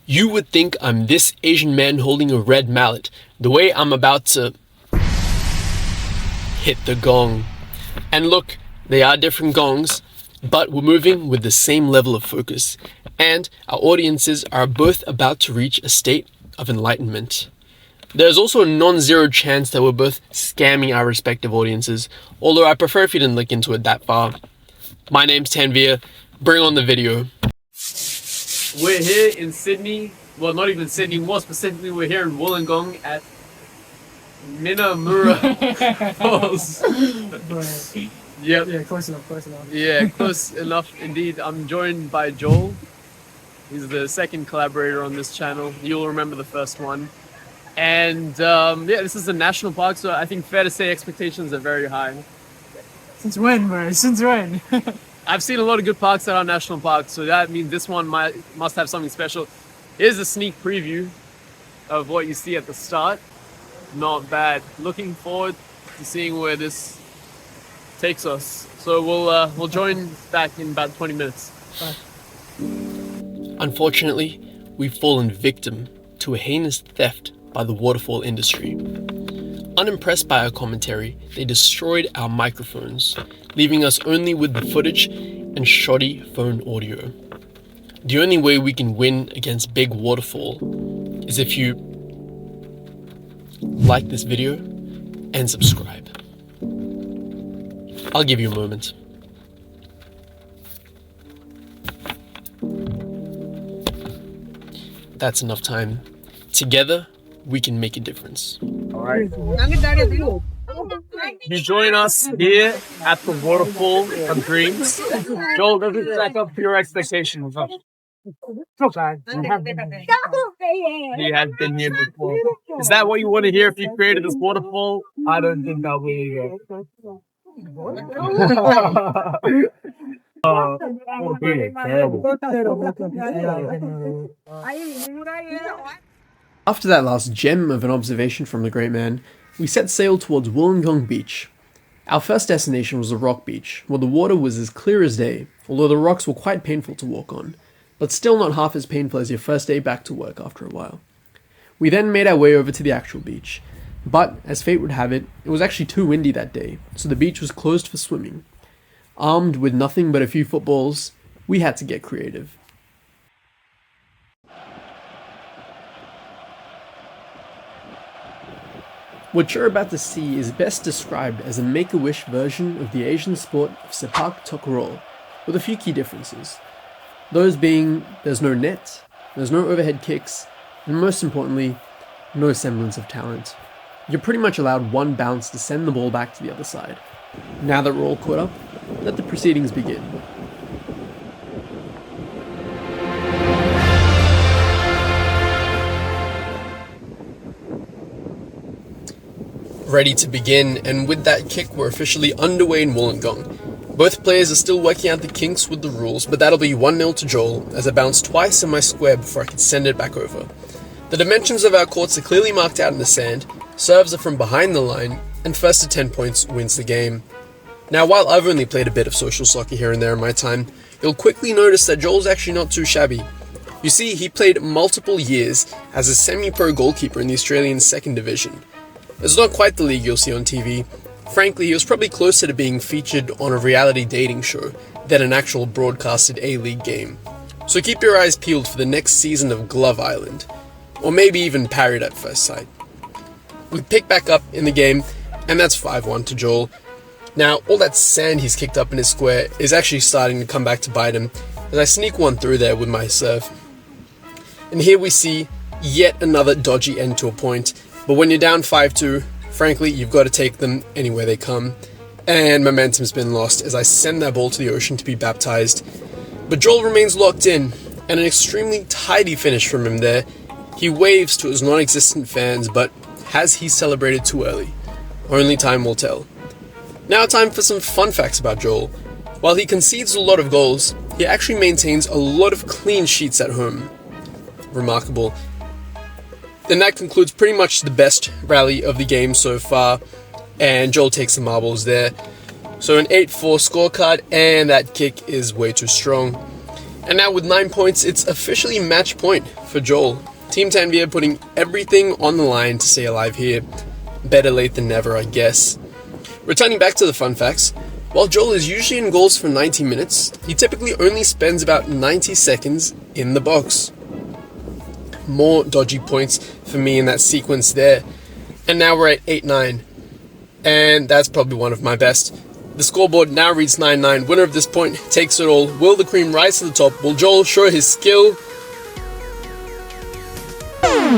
You would think I'm this Asian man holding a red mallet, the way I'm about to hit the gong. And look, they are different gongs, but we're moving with the same level of focus, and our audiences are both about to reach a state of enlightenment. There's also a non-zero chance that we're both scamming our respective audiences, although I prefer if you didn't look into it that far. My name's Tanvir, bring on the video. We're here in Sydney, well not even Sydney, more specifically we're here in Wollongong at Minnamurra Falls. Yep. Yeah, close enough. Yeah, close enough indeed. I'm joined by Joel. He's the second collaborator on this channel. You'll remember the first one. And this is a national park, so I think fair to say expectations are very high. Since when, bro? Since when? I've seen a lot of good parks that are national parks, so that means this one must have something special. Here's a sneak preview of what you see at the start. Not bad. Looking forward to seeing where this takes us. So we'll join back in about 20 minutes. Bye. Unfortunately, we've fallen victim to a heinous theft by the waterfall industry. Unimpressed by our commentary, they destroyed our microphones, leaving us only with the footage and shoddy phone audio. The only way we can win against Big Waterfall is if you like this video and subscribe. I'll give you a moment. That's enough time. Together, we can make a difference. Alright. You join us here at the Waterfall of Dreams. Joel, does it stack up to your expectations? He has been here before. Is that what you want to hear if you created this waterfall? I don't think that will either. After that last gem of an observation from the great man, we set sail towards Wollongong Beach. Our first destination was a rock beach, where the water was as clear as day, although the rocks were quite painful to walk on, but still not half as painful as your first day back to work after a while. We then made our way over to the actual beach, but as fate would have it, it was actually too windy that day, so the beach was closed for swimming. Armed with nothing but a few footballs, we had to get creative. What you're about to see is best described as a make-a-wish version of the Asian sport of sepak takraw, with a few key differences. Those being, there's no net, there's no overhead kicks, and most importantly, no semblance of talent. You're pretty much allowed one bounce to send the ball back to the other side. Now that we're all caught up, let the proceedings begin. Ready to begin, and with that kick we're officially underway in Wollongong. Both players are still working out the kinks with the rules, but that'll be 1-0 to Joel, as I bounced twice in my square before I could send it back over. The dimensions of our courts are clearly marked out in the sand, serves are from behind the line, and first to 10 points wins the game. Now while I've only played a bit of social soccer here and there in my time, you'll quickly notice that Joel's actually not too shabby. You see, he played multiple years as a semi-pro goalkeeper in the Australian 2nd Division. It's not quite the league you'll see on TV. Frankly, he was probably closer to being featured on a reality dating show than an actual broadcasted A-League game. So keep your eyes peeled for the next season of Glove Island, or maybe even Parried at First Sight. We pick back up in the game, and that's 5-1 to Joel. Now, all that sand he's kicked up in his square is actually starting to come back to bite him, as I sneak one through there with my serve. And here we see yet another dodgy end to a point, but when you're down 5-2, frankly, you've got to take them anywhere they come, and momentum's been lost as I send that ball to the ocean to be baptized. But Joel remains locked in, and an extremely tidy finish from him there. He waves to his non-existent fans, but has he celebrated too early? Only time will tell. Now time for some fun facts about Joel. While he concedes a lot of goals, he actually maintains a lot of clean sheets at home. Remarkable. And that concludes pretty much the best rally of the game so far, and Joel takes the marbles there. So an 8-4 scorecard, and that kick is way too strong. And now with 9 points, it's officially match point for Joel. Team Tanvir putting everything on the line to stay alive here. Better late than never, I guess. Returning back to the fun facts, while Joel is usually in goals for 90 minutes, he typically only spends about 90 seconds in the box. More dodgy points for me in that sequence there. And now we're at 8-9. And that's probably one of my best. The scoreboard now reads 9-9. Winner of this point takes it all. Will the cream rise to the top? Will Joel show his skill?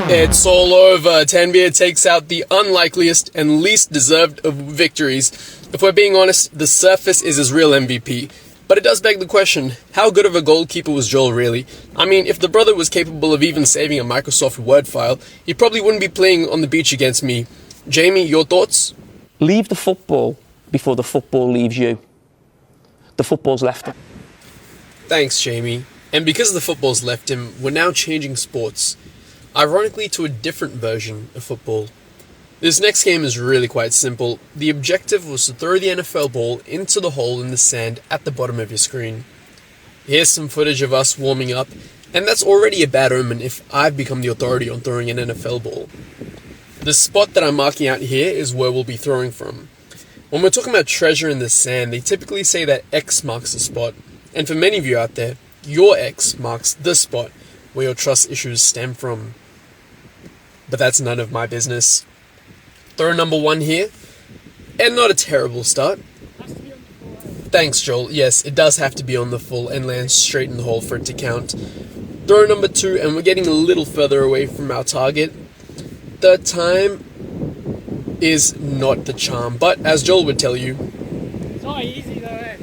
It's all over. Tanvir takes out the unlikeliest and least deserved of victories. If we're being honest, the surface is his real MVP. But it does beg the question, how good of a goalkeeper was Joel really? I mean, if the brother was capable of even saving a Microsoft Word file, he probably wouldn't be playing on the beach against me. Jamie, your thoughts? Leave the football before the football leaves you. The football's left him. Thanks, Jamie. And because the football's left him, we're now changing sports. Ironically to a different version of football. This next game is really quite simple. The objective was to throw the NFL ball into the hole in the sand at the bottom of your screen. Here's some footage of us warming up, and that's already a bad omen if I've become the authority on throwing an NFL ball. The spot that I'm marking out here is where we'll be throwing from. When we're talking about treasure in the sand, they typically say that X marks the spot. And for many of you out there, your X marks the spot where your trust issues stem from. But that's none of my business. Throw number 1 here, and not a terrible start. Thanks, Joel. Yes, it does have to be on the full and land straight in the hole for it to count. Throw number 2, and we're getting a little further away from our target. Third time is not the charm, but as Joel would tell you, It's not easy though, eh?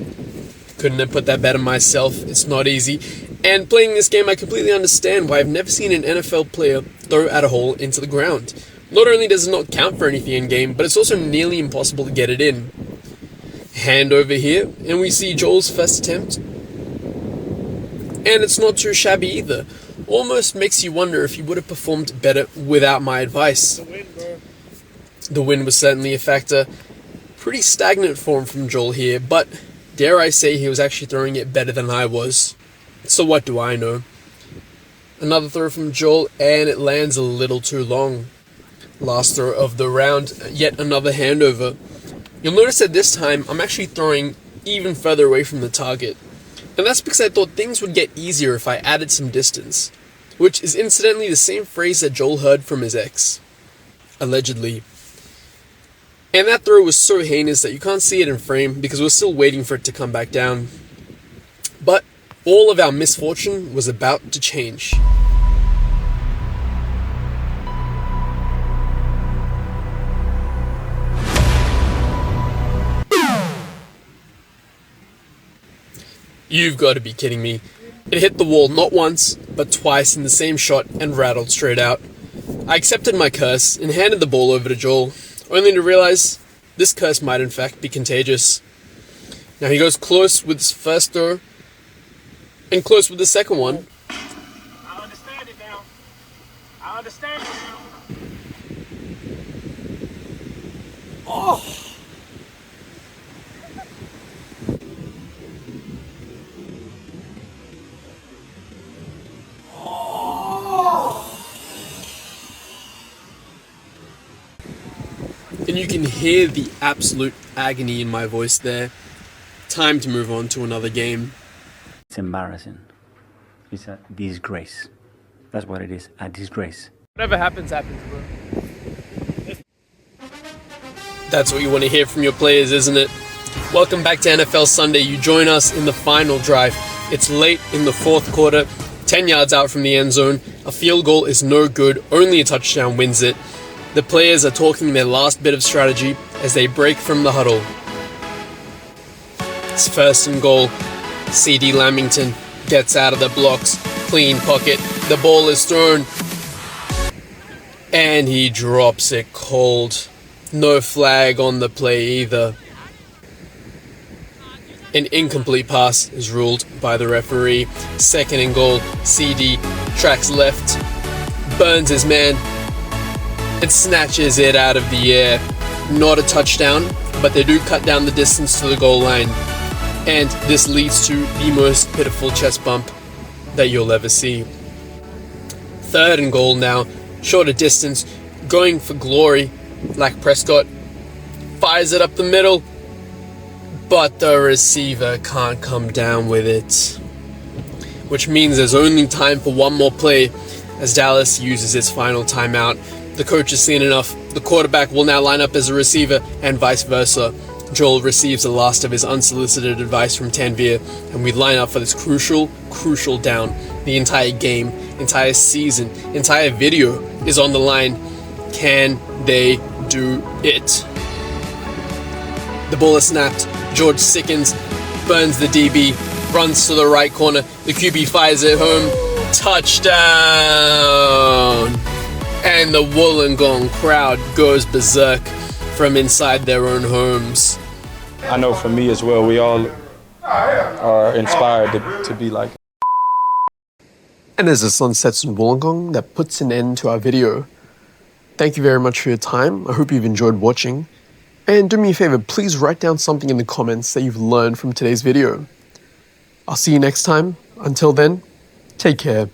couldn't have put that better myself. It's not easy. And playing this game, I completely understand why I've never seen an NFL player throw at a hole into the ground. Not only does it not count for anything in game, but it's also nearly impossible to get it in. Hand over here, and we see Joel's first attempt. And it's not too shabby either. Almost makes you wonder if he would have performed better without my advice. The wind, bro. The wind was certainly a factor. Pretty stagnant form from Joel here, but dare I say he was actually throwing it better than I was. So what do I know? Another throw from Joel, and it lands a little too long. Last throw of the round, yet another handover. You'll notice that this time, I'm actually throwing even further away from the target. And that's because I thought things would get easier if I added some distance. Which is incidentally the same phrase that Joel heard from his ex. Allegedly. And that throw was so heinous that you can't see it in frame because we're still waiting for it to come back down. But all of our misfortune was about to change. You've got to be kidding me. It hit the wall not once, but twice in the same shot and rattled straight out. I accepted my curse and handed the ball over to Joel, only to realize this curse might in fact be contagious. Now he goes close with his first throw, and close with the second one. I understand it now. I understand it now. Oh! And you can hear the absolute agony in my voice there. Time to move on to another game. It's embarrassing. It's a disgrace. That's what it is, a disgrace. Whatever happens, happens, bro. That's what you want to hear from your players, isn't it? Welcome back to NFL Sunday. You join us in the final drive. It's late in the fourth quarter, 10 yards out from the end zone. A field goal is no good, only a touchdown wins it. The players are talking their last bit of strategy as they break from the huddle. It's first and goal. CD Lamington gets out of the blocks. Clean pocket. The ball is thrown. And he drops it cold. No flag on the play either. An incomplete pass is ruled by the referee. Second and goal. CD tracks left. Burns his man. And snatches it out of the air. Not a touchdown, but they do cut down the distance to the goal line. And this leads to the most pitiful chest bump that you'll ever see. 3rd and goal now, shorter distance, going for glory. Dak Prescott fires it up the middle, but the receiver can't come down with it, which means there's only time for one more play as Dallas uses its final timeout. The coach has seen enough. The quarterback will now line up as a receiver and vice versa. Joel receives the last of his unsolicited advice from Tanvir, and we line up for this crucial down. The entire game, entire season, entire video is on the line. Can they do it? The ball is snapped. George sickens, burns the DB, runs to the right corner. The QB fires it home. Touchdown! And the Wollongong crowd goes berserk from inside their own homes. I know for me as well, we all are inspired to be like. And as the sun sets in Wollongong, that puts an end to our video. Thank you very much for your time. I hope you've enjoyed watching. And do me a favor, please write down something in the comments that you've learned from today's video. I'll see you next time. Until then, take care.